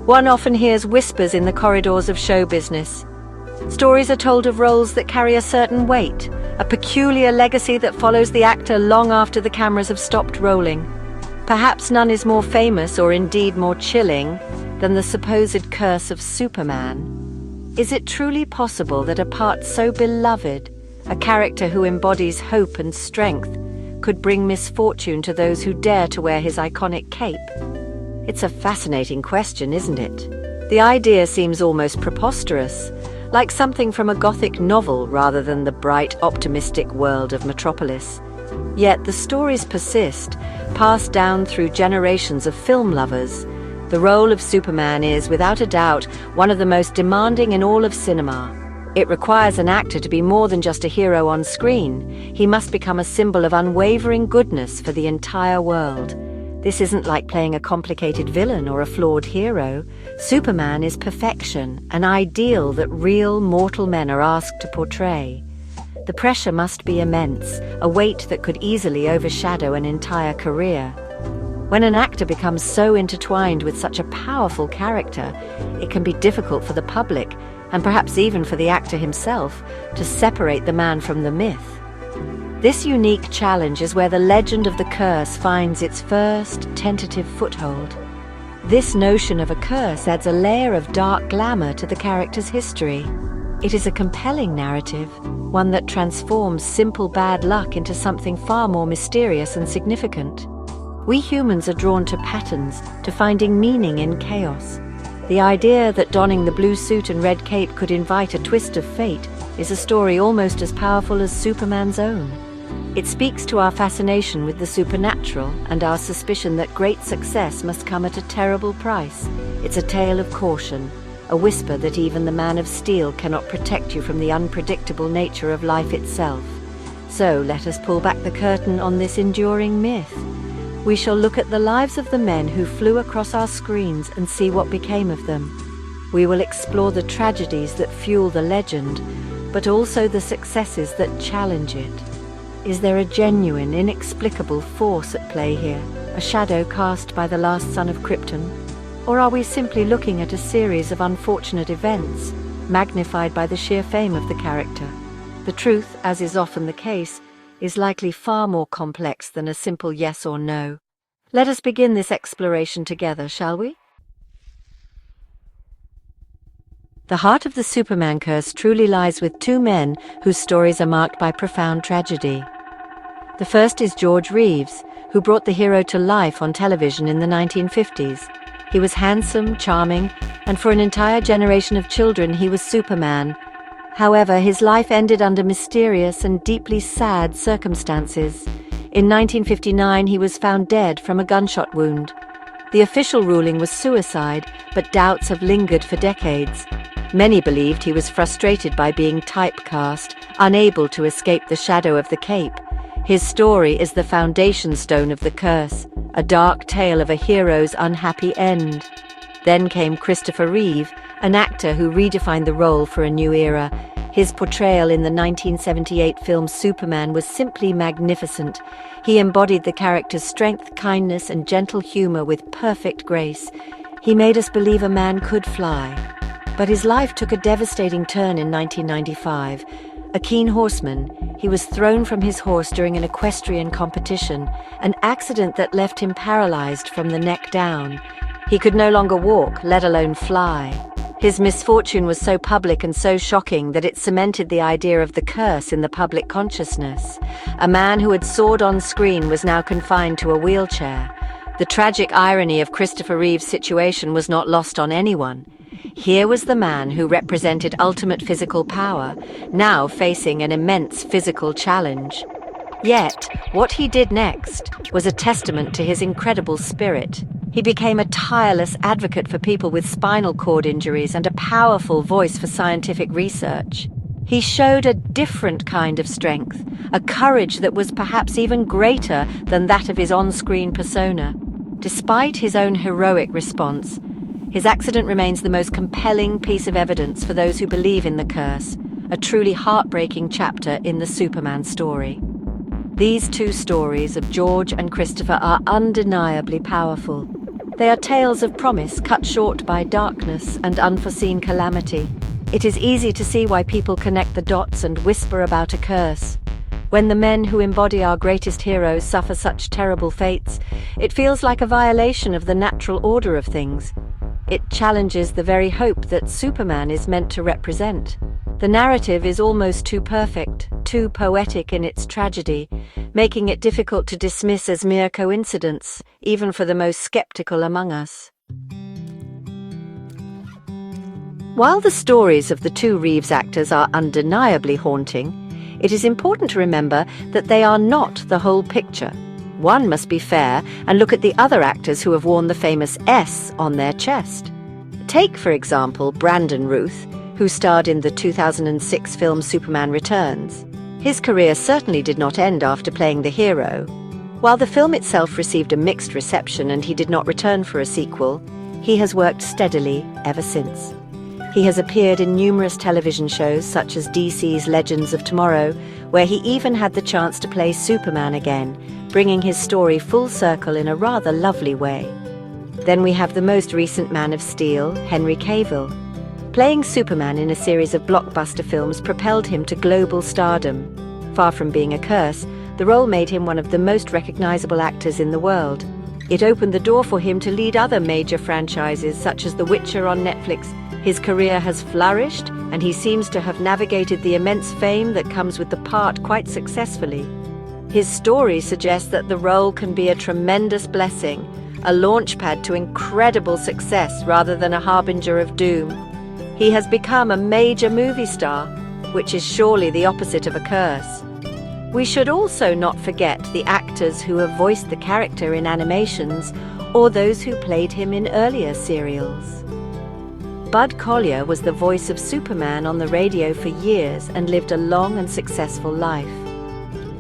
One often hears whispers in the corridors of show business. Stories are told of roles that carry a certain weight, a peculiar legacy that follows the actor long after the cameras have stopped rolling. Perhaps none is more famous, or indeed more chilling, than the supposed curse of Superman. Is it truly possible that a part so beloved, a character who embodies hope and strength, could bring misfortune to those who dare to wear his iconic cape? It's a fascinating question, isn't it? The idea seems almost preposterous, like something from a Gothic novel rather than the bright, optimistic world of Metropolis. Yet the stories persist, passed down through generations of film lovers. The role of Superman is, without a doubt, one of the most demanding in all of cinema. It requires an actor to be more than just a hero on screen. He must become a symbol of unwavering goodness for the entire world. This isn't like playing a complicated villain or a flawed hero. Superman is perfection, an ideal that real mortal men are asked to portray. The pressure must be immense, a weight that could easily overshadow an entire career. When an actor becomes so intertwined with such a powerful character, it can be difficult for the public, and perhaps even for the actor himself, to separate the man from the myth. This unique challenge is where the legend of the curse finds its first tentative foothold. This notion of a curse adds a layer of dark glamour to the character's history. It is a compelling narrative, one that transforms simple bad luck into something far more mysterious and significant. We humans are drawn to patterns, to finding meaning in chaos. The idea that donning the blue suit and red cape could invite a twist of fate is a story almost as powerful as Superman's own. It speaks to our fascination with the supernatural and our suspicion that great success must come at a terrible price. It's a tale of caution, a whisper that even the Man of Steel cannot protect you from the unpredictable nature of life itself. So let us pull back the curtain on this enduring myth. We shall look at the lives of the men who flew across our screens and see what became of them. We will explore the tragedies that fuel the legend, but also the successes that challenge it. Is there a genuine, inexplicable force at play here, a shadow cast by the last son of Krypton? Or are we simply looking at a series of unfortunate events, magnified by the sheer fame of the character? The truth, as is often the case, is likely far more complex than a simple yes or no. Let us begin this exploration together, shall we? The heart of the Superman curse truly lies with two men whose stories are marked by profound tragedy. The first is George Reeves, who brought the hero to life on television in the 1950s. He was handsome, charming, and for an entire generation of children he was Superman. However, his life ended under mysterious and deeply sad circumstances. In 1959, he was found dead from a gunshot wound. The official ruling was suicide, but doubts have lingered for decades. Many believed he was frustrated by being typecast, unable to escape the shadow of the cape. His story is the foundation stone of the curse, a dark tale of a hero's unhappy end. Then came Christopher Reeve, an actor who redefined the role for a new era. His portrayal in the 1978 film Superman was simply magnificent. He embodied the character's strength, kindness, and gentle humor with perfect grace. He made us believe a man could fly. But his life took a devastating turn in 1995. A keen horseman, he was thrown from his horse during an equestrian competition, an accident that left him paralyzed from the neck down. He could no longer walk, let alone fly. His misfortune was so public and so shocking that it cemented the idea of the curse in the public consciousness. A man who had soared on screen was now confined to a wheelchair. The tragic irony of Christopher Reeve's situation was not lost on anyone. Here was the man who represented ultimate physical power, now facing an immense physical challenge. Yet, what he did next was a testament to his incredible spirit. He became a tireless advocate for people with spinal cord injuries and a powerful voice for scientific research. He showed a different kind of strength, a courage that was perhaps even greater than that of his on-screen persona. Despite his own heroic response, his accident remains the most compelling piece of evidence for those who believe in the curse, a truly heartbreaking chapter in the Superman story. These two stories of George and Christopher are undeniably powerful. They are tales of promise cut short by darkness and unforeseen calamity. It is easy to see why people connect the dots and whisper about a curse. When the men who embody our greatest heroes suffer such terrible fates, it feels like a violation of the natural order of things. It challenges the very hope that Superman is meant to represent. The narrative is almost too perfect, too poetic in its tragedy, making it difficult to dismiss as mere coincidence, even for the most skeptical among us. While the stories of the two Reeves actors are undeniably haunting, it is important to remember that they are not the whole picture. One must be fair and look at the other actors who have worn the famous S on their chest. Take, for example, Brandon Routh, who starred in the 2006 film Superman Returns. His career certainly did not end after playing the hero. While the film itself received a mixed reception and he did not return for a sequel, he has worked steadily ever since. He has appeared in numerous television shows such as DC's Legends of Tomorrow, where he even had the chance to play Superman again, bringing his story full circle in a rather lovely way. Then we have the most recent Man of Steel, Henry Cavill. Playing Superman in a series of blockbuster films propelled him to global stardom. Far from being a curse, the role made him one of the most recognizable actors in the world. It opened the door for him to lead other major franchises such as The Witcher on Netflix. His career has flourished, and he seems to have navigated the immense fame that comes with the part quite successfully. His story suggests that the role can be a tremendous blessing, a launchpad to incredible success rather than a harbinger of doom. He has become a major movie star, which is surely the opposite of a curse. We should also not forget the actors who have voiced the character in animations or those who played him in earlier serials. Bud Collyer was the voice of Superman on the radio for years and lived a long and successful life.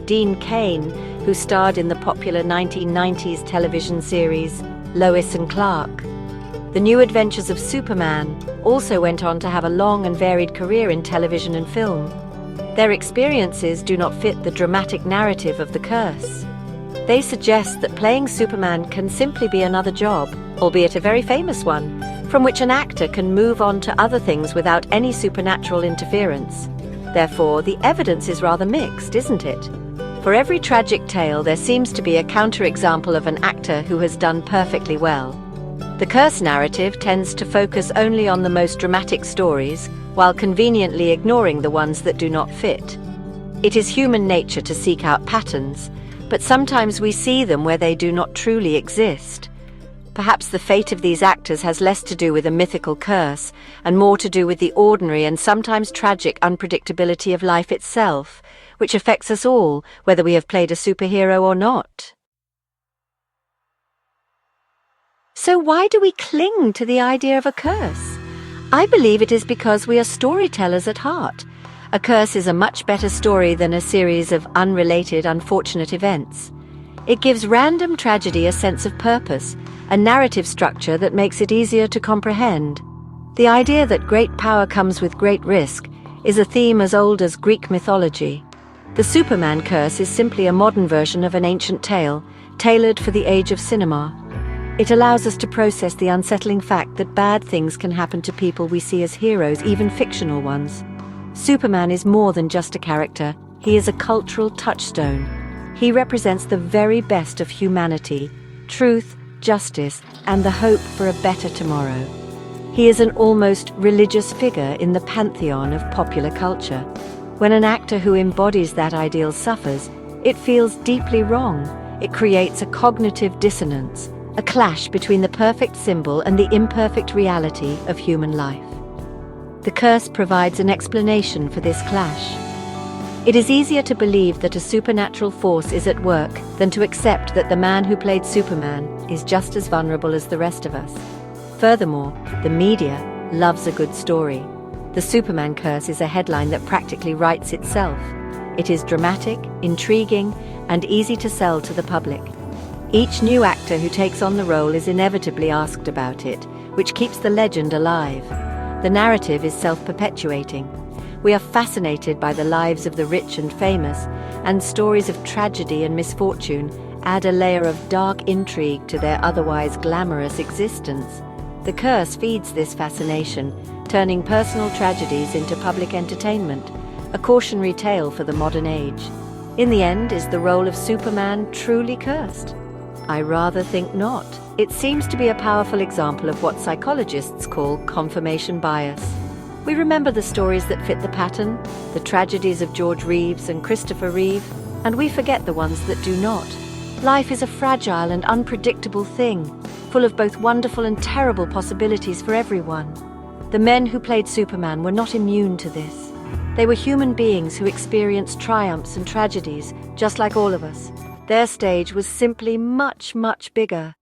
Dean Cain, who starred in the popular 1990s television series Lois and Clark. The New Adventures of Superman also went on to have a long and varied career in television and film. Their experiences do not fit the dramatic narrative of the curse. They suggest that playing Superman can simply be another job, albeit a very famous one, from which an actor can move on to other things without any supernatural interference. Therefore, the evidence is rather mixed, isn't it? For every tragic tale, there seems to be a counterexample of an actor who has done perfectly well. The curse narrative tends to focus only on the most dramatic stories, while conveniently ignoring the ones that do not fit. It is human nature to seek out patterns, but sometimes we see them where they do not truly exist. Perhaps the fate of these actors has less to do with a mythical curse, and more to do with the ordinary and sometimes tragic unpredictability of life itself, which affects us all, whether we have played a superhero or not. So why do we cling to the idea of a curse? I believe it is because we are storytellers at heart. A curse is a much better story than a series of unrelated, unfortunate events. It gives random tragedy a sense of purpose, a narrative structure that makes it easier to comprehend. The idea that great power comes with great risk is a theme as old as Greek mythology. The Superman curse is simply a modern version of an ancient tale, tailored for the age of cinema. It allows us to process the unsettling fact that bad things can happen to people we see as heroes, even fictional ones. Superman is more than just a character. He is a cultural touchstone. He represents the very best of humanity, truth, justice, and the hope for a better tomorrow. He is an almost religious figure in the pantheon of popular culture. When an actor who embodies that ideal suffers, it feels deeply wrong. It creates a cognitive dissonance, a clash between the perfect symbol and the imperfect reality of human life. The curse provides an explanation for this clash. It is easier to believe that a supernatural force is at work than to accept that the man who played Superman is just as vulnerable as the rest of us. Furthermore, the media loves a good story. The Superman curse is a headline that practically writes itself. It is dramatic, intriguing, and easy to sell to the public. Each new actor who takes on the role is inevitably asked about it, which keeps the legend alive. The narrative is self-perpetuating. We are fascinated by the lives of the rich and famous, and stories of tragedy and misfortune add a layer of dark intrigue to their otherwise glamorous existence. The curse feeds this fascination, turning personal tragedies into public entertainment, a cautionary tale for the modern age. In the end, is the role of Superman truly cursed? I rather think not. It seems to be a powerful example of what psychologists call confirmation bias. We remember the stories that fit the pattern, the tragedies of George Reeves and Christopher Reeve, and we forget the ones that do not. Life is a fragile and unpredictable thing, full of both wonderful and terrible possibilities for everyone. The men who played Superman were not immune to this. They were human beings who experienced triumphs and tragedies, just like all of us. Their stage was simply much, much bigger.